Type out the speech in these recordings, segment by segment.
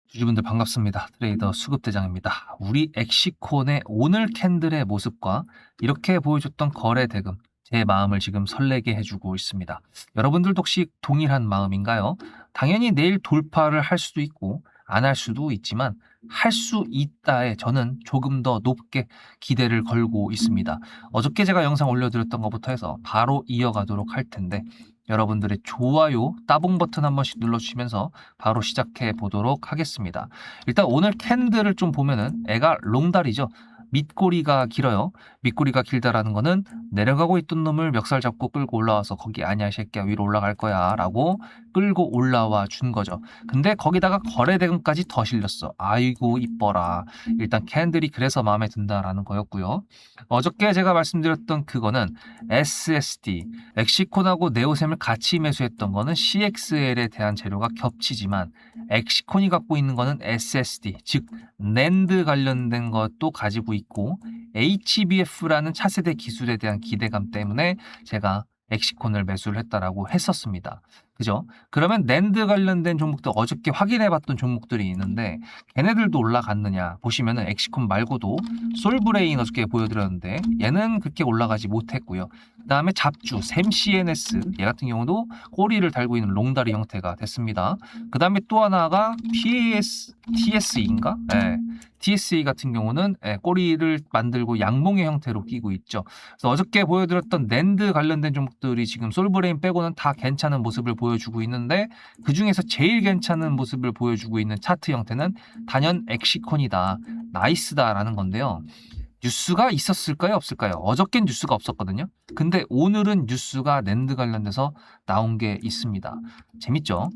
주주분들 반갑습니다. 트레이더 수급대장입니다. 우리 엑시콘의 오늘 캔들의 모습과 이렇게 보여줬던 거래 대금, 제 마음을 지금 설레게 해주고 있습니다. 여러분들도 혹시 동일한 마음인가요? 당연히 내일 돌파를 할 수도 있고 안 할 수도 있지만 할 수 있다에 저는 조금 더 높게 기대를 걸고 있습니다. 어저께 제가 영상 올려드렸던 것부터 해서 바로 이어가도록 할 텐데 여러분들의 좋아요, 따봉 버튼 한 번씩 눌러주시면서 바로 시작해 보도록 하겠습니다. 일단 오늘 캔들을 좀 보면은 애가 롱다리죠. 밑꼬리가 길어요. 밑꼬리가 길다라는 거는 내려가고 있던 놈을 멱살 잡고 끌고 올라와서 거기 아니야 이 새끼야 위로 올라갈 거야 라고 끌고 올라와 준 거죠. 근데 거기다가 거래대금까지 더 실렸어. 아이고 이뻐라. 일단 캔들이 그래서 마음에 든다라는 거였고요. 어저께 제가 말씀드렸던 그거는 SSD, 엑시콘하고 네오셈을 같이 매수했던 거는 CXL에 대한 재료가 겹치지만 엑시콘이 갖고 있는 거는 SSD, 즉 낸드 관련된 것도 가지고 있고 HBF라는 차세대 기술에 대한 기대감 때문에 제가 엑시콘을 매수를 했다라고 했었습니다. 그죠? 그러면 낸드 관련된 종목도 어저께 확인해봤던 종목들이 있는데 걔네들도 올라갔느냐 보시면은 엑시콘 말고도 솔브레인 어저께 보여드렸는데 얘는 그렇게 올라가지 못했고요. 그 다음에 잡주, 샘CNS 얘 같은 경우도 꼬리를 달고 있는 롱다리 형태가 됐습니다. 그 다음에 또 하나가 TSE인가? 네. TSE 같은 경우는 꼬리를 만들고 양봉의 형태로 끼고 있죠. 그래서 어저께 보여드렸던 낸드 관련된 종목들이 지금 솔브레인 빼고는 다 괜찮은 모습을 보여주고 있는데 그 중에서 제일 괜찮은 모습을 보여주고 있는 차트 형태는 단연 엑시콘이다. 나이스다라는 건데요. 뉴스가 있었을까요? 없을까요? 어저께는 뉴스가 없었거든요. 근데 오늘은 뉴스가 낸드 관련돼서 나온 게 있습니다. 재밌죠?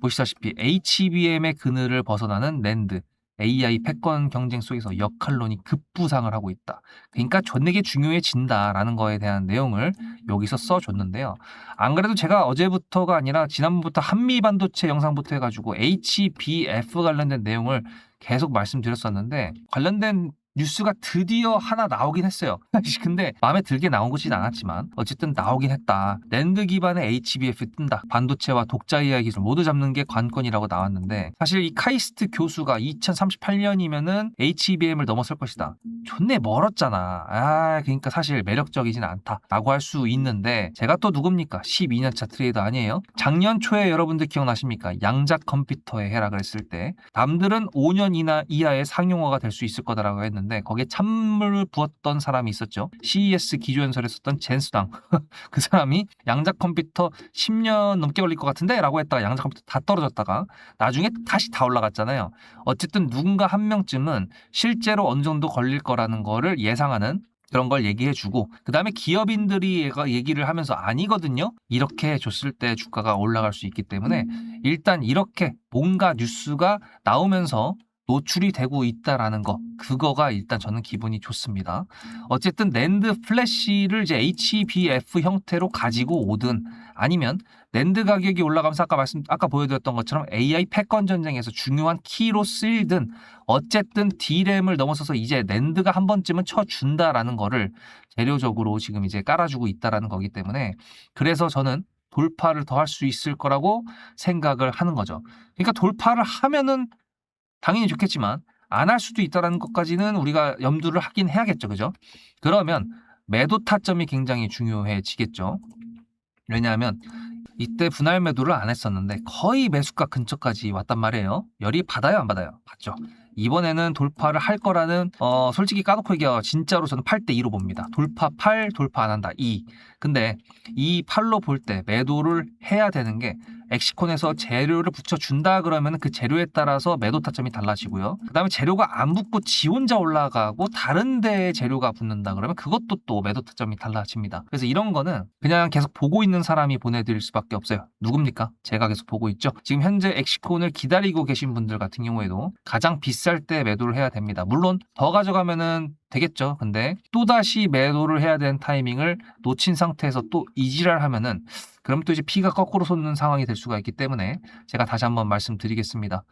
보시다시피 HBM의 그늘을 벗어나는 낸드. AI 패권 경쟁 속에서 역할론이 급부상을 하고 있다. 그러니까 존내게 중요해진다라는 거에 대한 내용을 여기서 써줬는데요. 안 그래도 제가 어제부터가 아니라 지난번부터 한미반도체 영상부터 해가지고 HBF 관련된 내용을 계속 말씀드렸었는데 관련된 뉴스가 드디어 하나 나오긴 했어요. 근데 마음에 들게 나온 것이진 않았지만 어쨌든 나오긴 했다. 낸드 기반의 HBF 뜬다. 반도체와 독자 AI 기술 모두 잡는 게 관건이라고 나왔는데 사실 이 카이스트 교수가 2038년이면은 HBM을 넘어설 것이다. 존내 멀었잖아. 그러니까 사실 매력적이진 않다라고 할 수 있는데 제가 또 누굽니까? 12년차 트레이더 아니에요? 작년 초에 여러분들 기억나십니까? 양작 컴퓨터에 해라 그랬을 때 남들은 5년 이하의 상용화가 될 수 있을 거다라고 했는데 거기에 찬물을 부었던 사람이 있었죠. CES 기조연설에 썼던 젠수당. 그 사람이 양작 컴퓨터 10년 넘게 걸릴 것 같은데 라고 했다가 양작 컴퓨터 다 떨어졌다가 나중에 다시 다 올라갔잖아요. 어쨌든 누군가 한 명쯤은 실제로 어느 정도 걸릴 거라는 거를 예상하는 그런 걸 얘기해주고 그 다음에 기업인들이 얘기를 하면서 아니거든요. 이렇게 줬을 때 주가가 올라갈 수 있기 때문에 일단 이렇게 뭔가 뉴스가 나오면서 노출이 되고 있다라는 거 그거가 일단 저는 기분이 좋습니다. 어쨌든 낸드 플래시를 이제 HBF 형태로 가지고 오든 아니면 낸드 가격이 올라가면서 아까 보여드렸던 것처럼 AI 패권 전쟁에서 중요한 키로 쓰이든 어쨌든 D램을 넘어서서 이제 낸드가 한 번쯤은 쳐준다라는 거를 재료적으로 지금 이제 깔아주고 있다라는 거기 때문에 그래서 저는 돌파를 더 할 수 있을 거라고 생각을 하는 거죠. 그러니까 돌파를 하면은 당연히 좋겠지만 안 할 수도 있다는 것까지는 우리가 염두를 하긴 해야겠죠. 그죠? 그러면 매도 타점이 굉장히 중요해지겠죠. 왜냐하면 이때 분할 매도를 안 했었는데 거의 매수가 근처까지 왔단 말이에요. 열이 받아요, 안 받아요? 받죠. 이번에는 돌파를 할 거라는 솔직히 까놓고 얘기하면 진짜로 저는 8대2로 봅니다. 돌파 8, 돌파 안 한다 2. 근데 이 8로 볼 때 매도를 해야 되는 게 엑시콘에서 재료를 붙여준다 그러면 그 재료에 따라서 매도 타점이 달라지고요. 그 다음에 재료가 안 붙고 지 혼자 올라가고 다른 데에 재료가 붙는다 그러면 그것도 또 매도 타점이 달라집니다. 그래서 이런 거는 그냥 계속 보고 있는 사람이 보내드릴 수밖에 없어요. 누굽니까? 제가 계속 보고 있죠. 지금 현재 엑시콘을 기다리고 계신 분들 같은 경우에도 가장 비쌀 때 매도를 해야 됩니다. 물론 더 가져가면은 되겠죠. 근데 또다시 매도를 해야 되는 타이밍을 놓친 상태에서 또 이지랄 하면은 그럼 또 이제 피가 거꾸로 솟는 상황이 될 수가 있기 때문에 제가 다시 한번 말씀드리겠습니다.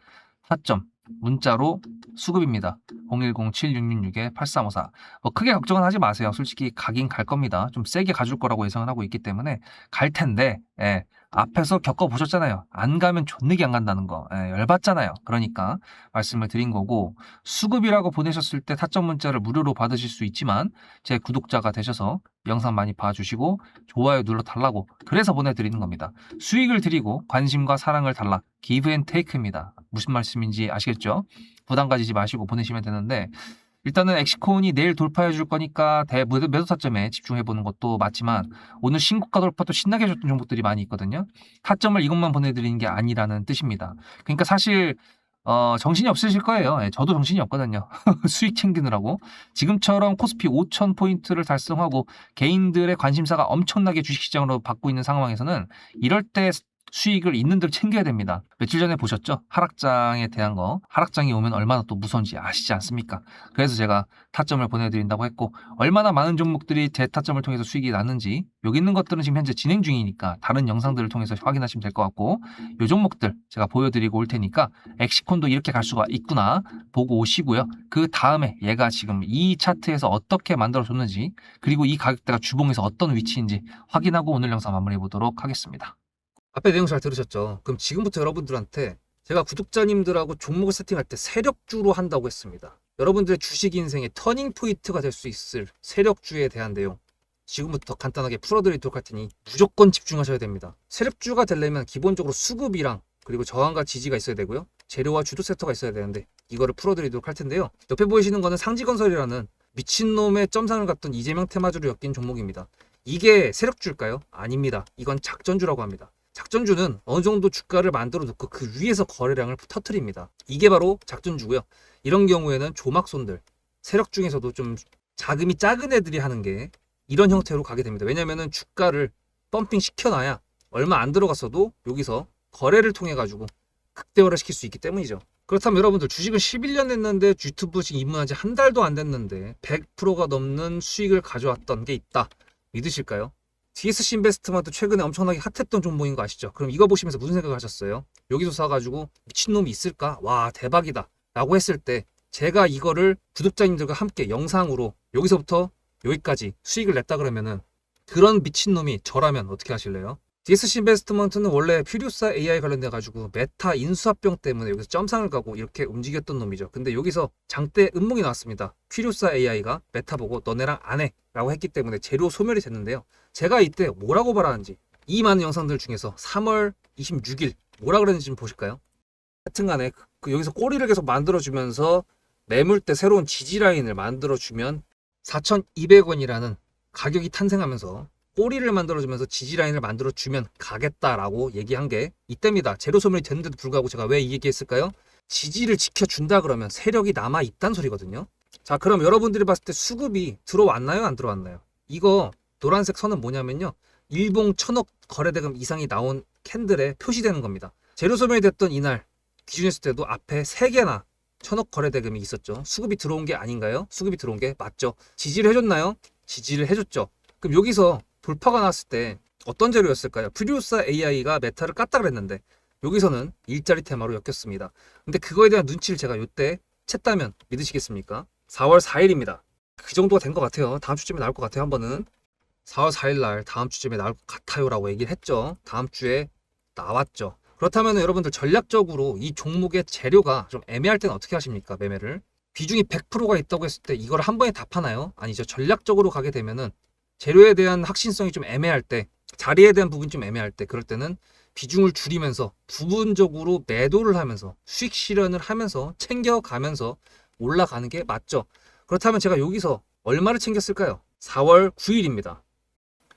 타점 문자로 수급입니다. 010-7666-8354. 뭐 크게 걱정은 하지 마세요. 솔직히 가긴 갈 겁니다. 좀 세게 가줄 거라고 예상을 하고 있기 때문에 갈 텐데 앞에서 겪어보셨잖아요. 안 가면 존내기 안 간다는 거. 열받잖아요. 그러니까 말씀을 드린 거고, 수급이라고 보내셨을 때 타점 문자를 무료로 받으실 수 있지만 제 구독자가 되셔서 영상 많이 봐주시고 좋아요 눌러달라고 그래서 보내드리는 겁니다. 수익을 드리고 관심과 사랑을 달라. 기브 앤 테이크입니다. 무슨 말씀인지 아시겠죠? 부담 가지지 마시고 보내시면 되는데, 일단은 엑시콘이 내일 돌파해 줄 거니까 매도 타점에 집중해 보는 것도 맞지만, 오늘 신고가 돌파 또 신나게 해줬던 종목들이 많이 있거든요. 타점을 이것만 보내드리는 게 아니라는 뜻입니다. 그러니까 사실 정신이 없으실 거예요. 저도 정신이 없거든요. 수익 챙기느라고. 지금처럼 코스피 5,000포인트를 달성하고 개인들의 관심사가 엄청나게 주식시장으로 받고 있는 상황에서는 이럴 때 수익을 있는 대로 챙겨야 됩니다. 며칠 전에 보셨죠? 하락장에 대한 거. 하락장이 오면 얼마나 또 무서운지 아시지 않습니까? 그래서 제가 타점을 보내드린다고 했고, 얼마나 많은 종목들이 제 타점을 통해서 수익이 났는지 여기 있는 것들은 지금 현재 진행 중이니까 다른 영상들을 통해서 확인하시면 될 것 같고, 이 종목들 제가 보여드리고 올 테니까 엑시콘도 이렇게 갈 수가 있구나 보고 오시고요. 그 다음에 얘가 지금 이 차트에서 어떻게 만들어졌는지, 그리고 이 가격대가 주봉에서 어떤 위치인지 확인하고 오늘 영상 마무리해 보도록 하겠습니다. 앞에 내용 잘 들으셨죠? 그럼 지금부터 여러분들한테 제가 구독자님들하고 종목을 세팅할 때 세력주로 한다고 했습니다. 여러분들의 주식 인생의 터닝 포인트가 될 수 있을 세력주에 대한 내용 지금부터 간단하게 풀어드리도록 할 테니 무조건 집중하셔야 됩니다. 세력주가 되려면 기본적으로 수급이랑 그리고 저항과 지지가 있어야 되고요. 재료와 주도 섹터가 있어야 되는데 이거를 풀어드리도록 할 텐데요. 옆에 보이시는 거는 상지건설이라는 미친놈의 점상을 갖던 이재명 테마주로 엮인 종목입니다. 이게 세력주일까요? 아닙니다. 이건 작전주라고 합니다. 작전주는 어느 정도 주가를 만들어 놓고 그 위에서 거래량을 터트립니다. 이게 바로 작전주고요. 이런 경우에는 조막손들, 세력 중에서도 좀 자금이 작은 애들이 하는 게 이런 형태로 가게 됩니다. 왜냐면은 주가를 펌핑 시켜놔야 얼마 안 들어갔어도 여기서 거래를 통해 가지고 극대화를 시킬 수 있기 때문이죠. 그렇다면 여러분들 주식을 11년 했는데 유튜브 지금 입문한 지 한 달도 안 됐는데 100%가 넘는 수익을 가져왔던 게 있다. 믿으실까요? DSC 인베스트먼트 최근에 엄청나게 핫했던 종목인 거 아시죠? 그럼 이거 보시면서 무슨 생각을 하셨어요? 여기서 사가지고 미친놈이 있을까? 와 대박이다 라고 했을 때 제가 이거를 구독자님들과 함께 영상으로 여기서부터 여기까지 수익을 냈다 그러면은 그런 미친놈이 저라면 어떻게 하실래요? DSC 인베스트먼트는 원래 퓨리오사 AI 관련돼 가지고 메타 인수합병 때문에 여기서 점상을 가고 이렇게 움직였던 놈이죠. 근데 여기서 장대 음목이 나왔습니다. 퓨리오사 AI가 메타 보고 너네랑 안 해 라고 했기 때문에 재료 소멸이 됐는데요. 제가 이때 뭐라고 말하는지 이 많은 영상들 중에서 3월 26일 뭐라 그랬는지 좀 보실까요? 하여튼간에 여기서 꼬리를 계속 만들어주면서 매물대 새로운 지지라인을 만들어주면 4,200원이라는 가격이 탄생하면서 꼬리를 만들어주면서 지지라인을 만들어주면 가겠다라고 얘기한 게 이때입니다. 재료 소멸이 됐는데도 불구하고 제가 왜 이 얘기했을까요? 지지를 지켜준다 그러면 세력이 남아있단 소리거든요. 자, 그럼 여러분들이 봤을 때 수급이 들어왔나요? 안 들어왔나요? 이거 노란색 선은 뭐냐면요. 일봉 1,000억 거래대금 이상이 나온 캔들에 표시되는 겁니다. 재료 소멸이 됐던 이날 기준했을 때도 앞에 3개나 1,000억 거래대금이 있었죠. 수급이 들어온 게 아닌가요? 수급이 들어온 게 맞죠. 지지를 해줬나요? 지지를 해줬죠. 그럼 여기서 돌파가 났을 때 어떤 재료였을까요? 퓨리오사 AI가 메타를 깠다 그랬는데 여기서는 일자리 테마로 엮였습니다. 근데 그거에 대한 눈치를 제가 이때 챘다면 믿으시겠습니까? 4월 4일입니다. 그 정도가 된 것 같아요. 다음 주쯤에 나올 것 같아요. 한 번은 4월 4일 날 다음 주쯤에 나올 것 같아요 라고 얘기를 했죠. 다음 주에 나왔죠. 그렇다면 여러분들 전략적으로 이 종목의 재료가 좀 애매할 때는 어떻게 하십니까? 매매를 비중이 100%가 있다고 했을 때 이걸 한 번에 다 파나요? 아니죠. 전략적으로 가게 되면은 재료에 대한 확신성이 좀 애매할 때, 자리에 대한 부분이 좀 애매할 때, 그럴 때는 비중을 줄이면서 부분적으로 매도를 하면서 수익 실현을 하면서 챙겨가면서 올라가는 게 맞죠. 그렇다면 제가 여기서 얼마를 챙겼을까요? 4월 9일입니다.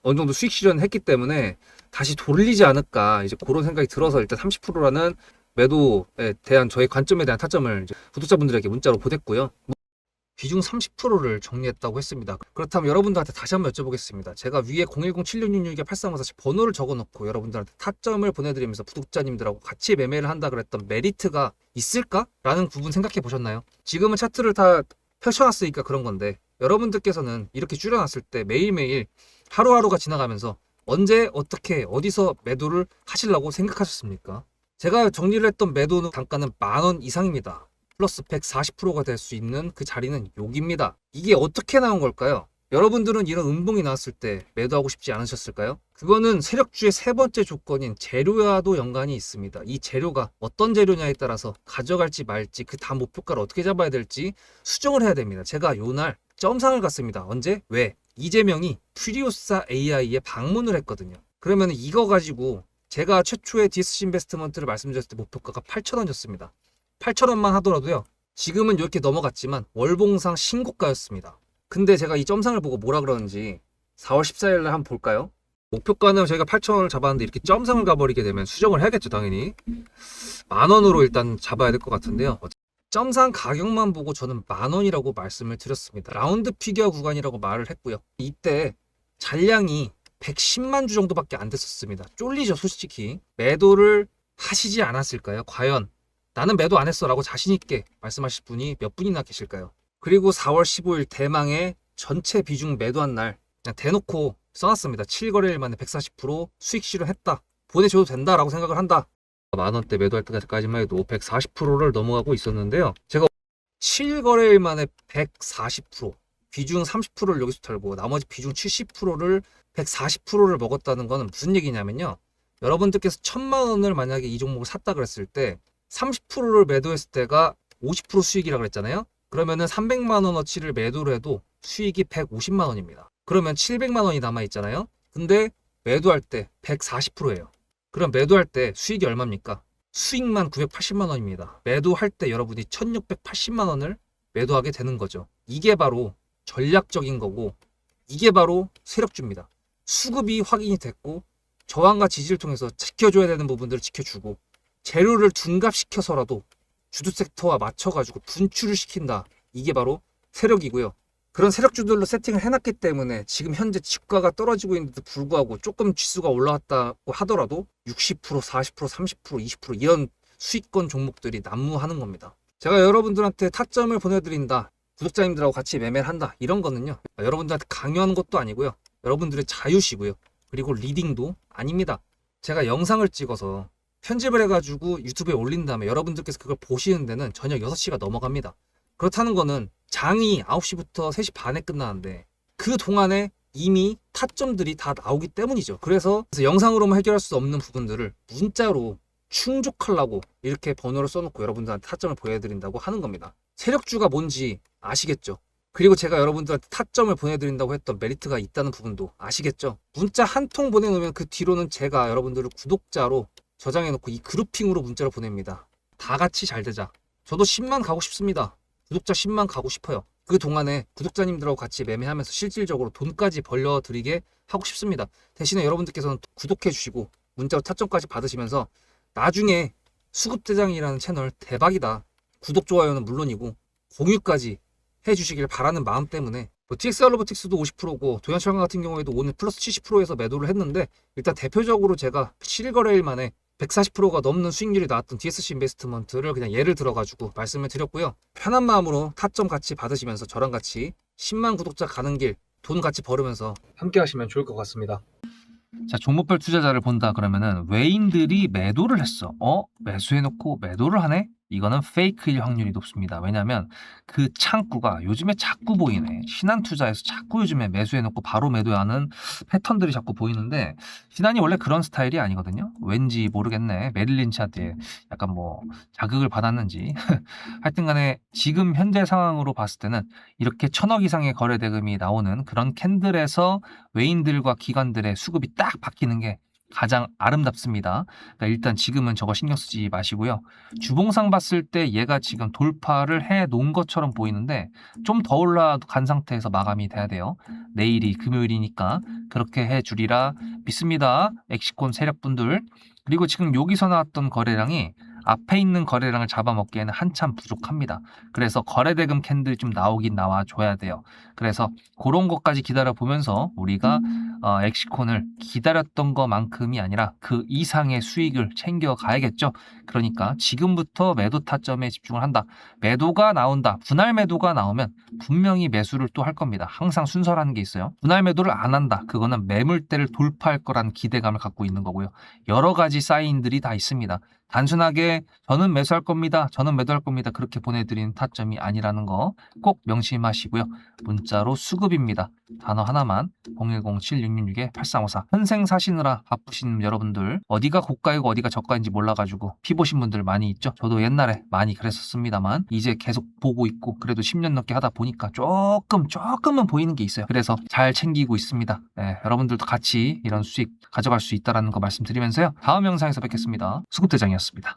어느 정도 수익 실현을 했기 때문에 다시 돌리지 않을까 이제 그런 생각이 들어서 일단 30%라는 매도에 대한 저의 관점에 대한 타점을 이제 구독자분들에게 문자로 보냈고요. 비중 30%를 정리했다고 했습니다. 그렇다면 여러분들한테 다시 한번 여쭤보겠습니다. 제가 위에 010-7666-8354 번호를 적어놓고 여러분들한테 타점을 보내드리면서 구독자님들하고 같이 매매를 한다 그랬던 메리트가 있을까? 라는 부분 생각해 보셨나요? 지금은 차트를 다 펼쳐놨으니까 그런 건데 여러분들께서는 이렇게 줄여놨을 때 매일매일 하루하루가 지나가면서 언제 어떻게 어디서 매도를 하시려고 생각하셨습니까? 제가 정리를 했던 매도 단가는 10,000원 이상입니다. 플러스 140%가 될 수 있는 그 자리는 여기입니다. 이게 어떻게 나온 걸까요? 여러분들은 이런 음봉이 나왔을 때 매도하고 싶지 않으셨을까요? 그거는 세력주의 세 번째 조건인 재료와도 연관이 있습니다. 이 재료가 어떤 재료냐에 따라서 가져갈지 말지 그 다음 목표가를 어떻게 잡아야 될지 수정을 해야 됩니다. 제가 요날 점상을 갔습니다. 언제? 왜? 이재명이 퓨리오사 AI에 방문을 했거든요. 그러면 이거 가지고 제가 최초의 DSC 인베스트먼트를 말씀드렸을 때 목표가가 8,000원이었습니다. 8,000원만 하더라도요. 지금은 이렇게 넘어갔지만 월봉상 신고가였습니다. 근데 제가 이 점상을 보고 뭐라 그러는지 4월 14일 날 한번 볼까요? 목표가는 저희가 8,000원을 잡았는데 이렇게 점상을 가버리게 되면 수정을 해야겠죠, 당연히. 10,000원으로 일단 잡아야 될 것 같은데요. 점상 가격만 보고 저는 10,000원이라고 말씀을 드렸습니다. 라운드 피겨 구간이라고 말을 했고요. 이때 잔량이 110만 주 정도밖에 안 됐었습니다. 쫄리죠, 솔직히. 매도를 하시지 않았을까요? 과연 나는 매도 안 했어 라고 자신있게 말씀하실 분이 몇 분이나 계실까요? 그리고 4월 15일 대망의 전체 비중 매도한 날 그냥 대놓고 써놨습니다. 7거래일 만에 140% 수익 실현했다. 보내줘도 된다라고 생각을 한다. 만원대 매도할 때까지만 해도 140%를 넘어가고 있었는데요. 제가 7거래일 만에 140% 비중 30%를 여기서 털고 나머지 비중 70%를 140%를 먹었다는 거는 무슨 얘기냐면요. 여러분들께서 1,000만 원을 만약에 이 종목을 샀다 그랬을 때 30%를 매도했을 때가 50% 수익이라고 그랬잖아요. 그러면은 300만 원어치를 매도를 해도 수익이 150만 원입니다. 그러면 700만 원이 남아 있잖아요. 근데 매도할 때 140%예요. 그럼 매도할 때 수익이 얼마입니까? 수익만 980만 원입니다. 매도할 때 여러분이 1680만 원을 매도하게 되는 거죠. 이게 바로 전략적인 거고 이게 바로 세력주입니다. 수급이 확인이 됐고 저항과 지지를 통해서 지켜줘야 되는 부분들을 지켜주고 재료를 둔갑시켜서라도 주도 섹터와 맞춰가지고 분출을 시킨다. 이게 바로 세력이고요. 그런 세력주들로 세팅을 해놨기 때문에 지금 현재 주가가 떨어지고 있는데도 불구하고 조금 지수가 올라왔다고 하더라도 60%, 40%, 30%, 20% 이런 수익권 종목들이 난무하는 겁니다. 제가 여러분들한테 타점을 보내드린다. 구독자님들하고 같이 매매를 한다. 이런 거는요. 여러분들한테 강요하는 것도 아니고요. 여러분들의 자유시고요. 그리고 리딩도 아닙니다. 제가 영상을 찍어서 편집을 해가지고 유튜브에 올린 다음에 여러분들께서 그걸 보시는 데는 저녁 6시가 넘어갑니다. 그렇다는 거는 장이 9시부터 3시 반에 끝나는데 그 동안에 이미 타점들이 다 나오기 때문이죠. 그래서 영상으로만 해결할 수 없는 부분들을 문자로 충족하려고 이렇게 번호를 써놓고 여러분들한테 타점을 보여드린다고 하는 겁니다. 세력주가 뭔지 아시겠죠? 그리고 제가 여러분들한테 타점을 보내드린다고 했던 메리트가 있다는 부분도 아시겠죠? 문자 한 통 보내놓으면 그 뒤로는 제가 여러분들을 구독자로 저장해놓고 이 그룹핑으로 문자를 보냅니다. 다 같이 잘 되자. 저도 10만 가고 싶습니다. 구독자 10만 가고 싶어요. 그 동안에 구독자님들하고 같이 매매하면서 실질적으로 돈까지 벌려드리게 하고 싶습니다. 대신에 여러분들께서는 구독해 주시고 문자로 타점까지 받으시면서 나중에 수급대장이라는 채널 대박이다. 구독, 좋아요는 물론이고 공유까지 해주시길 바라는 마음 때문에 TX 알로보틱스도 50%고 도연철강 같은 경우에도 오늘 플러스 70%에서 매도를 했는데 일단 대표적으로 제가 7거래일 만에 140%가 넘는 수익률이 나왔던 DSC 인베스트먼트를 그냥 예를 들어가지고 말씀을 드렸고요. 편한 마음으로 타점 같이 받으시면서 저랑 같이 10만 구독자 가는 길 돈 같이 벌으면서 함께 하시면 좋을 것 같습니다. 자, 종목별 투자자를 본다 그러면은 외인들이 매도를 했어. 매수해놓고 매도를 하네? 이거는 페이크일 확률이 높습니다. 왜냐하면 그 창구가 요즘에 자꾸 보이네. 신한투자에서 자꾸 요즘에 매수해놓고 바로 매도하는 패턴들이 자꾸 보이는데 신한이 원래 그런 스타일이 아니거든요. 왠지 모르겠네. 메릴 린치한테 약간 뭐 자극을 받았는지 하여튼간에 지금 현재 상황으로 봤을 때는 이렇게 1,000억 이상의 거래 대금이 나오는 그런 캔들에서 외인들과 기관들의 수급이 딱 바뀌는 게 가장 아름답습니다. 그러니까 일단 지금은 저거 신경 쓰지 마시고요. 주봉상 봤을 때 얘가 지금 돌파를 해 놓은 것처럼 보이는데 좀 더 올라간 상태에서 마감이 돼야 돼요. 내일이 금요일이니까 그렇게 해 주리라 믿습니다. 엑시콘 세력분들. 그리고 지금 여기서 나왔던 거래량이 앞에 있는 거래량을 잡아먹기에는 한참 부족합니다. 그래서 거래대금 캔들이 좀 나오긴 나와줘야 돼요. 그래서 그런 것까지 기다려보면서 우리가 엑시콘을 기다렸던 것만큼이 아니라 그 이상의 수익을 챙겨가야겠죠. 그러니까 지금부터 매도 타점에 집중을 한다. 매도가 나온다. 분할 매도가 나오면 분명히 매수를 또 할 겁니다. 항상 순서라는 게 있어요. 분할 매도를 안 한다. 그거는 매물대를 돌파할 거란 기대감을 갖고 있는 거고요. 여러 가지 사인들이 다 있습니다. 단순하게 저는 매수할 겁니다. 저는 매도할 겁니다. 그렇게 보내드리는 타점이 아니라는 거 꼭 명심하시고요. 문자로 수급입니다. 단어 하나만 010-7666-8354 현생 사시느라 바쁘신 여러분들 어디가 고가이고 어디가 저가인지 몰라가지고 피 보신 분들 많이 있죠. 저도 옛날에 많이 그랬었습니다만 이제 계속 보고 있고 그래도 10년 넘게 하다 보니까 조금은 보이는 게 있어요. 그래서 잘 챙기고 있습니다. 네, 여러분들도 같이 이런 수익 가져갈 수 있다는 거 말씀드리면서요. 다음 영상에서 뵙겠습니다. 수급대장이었습니다.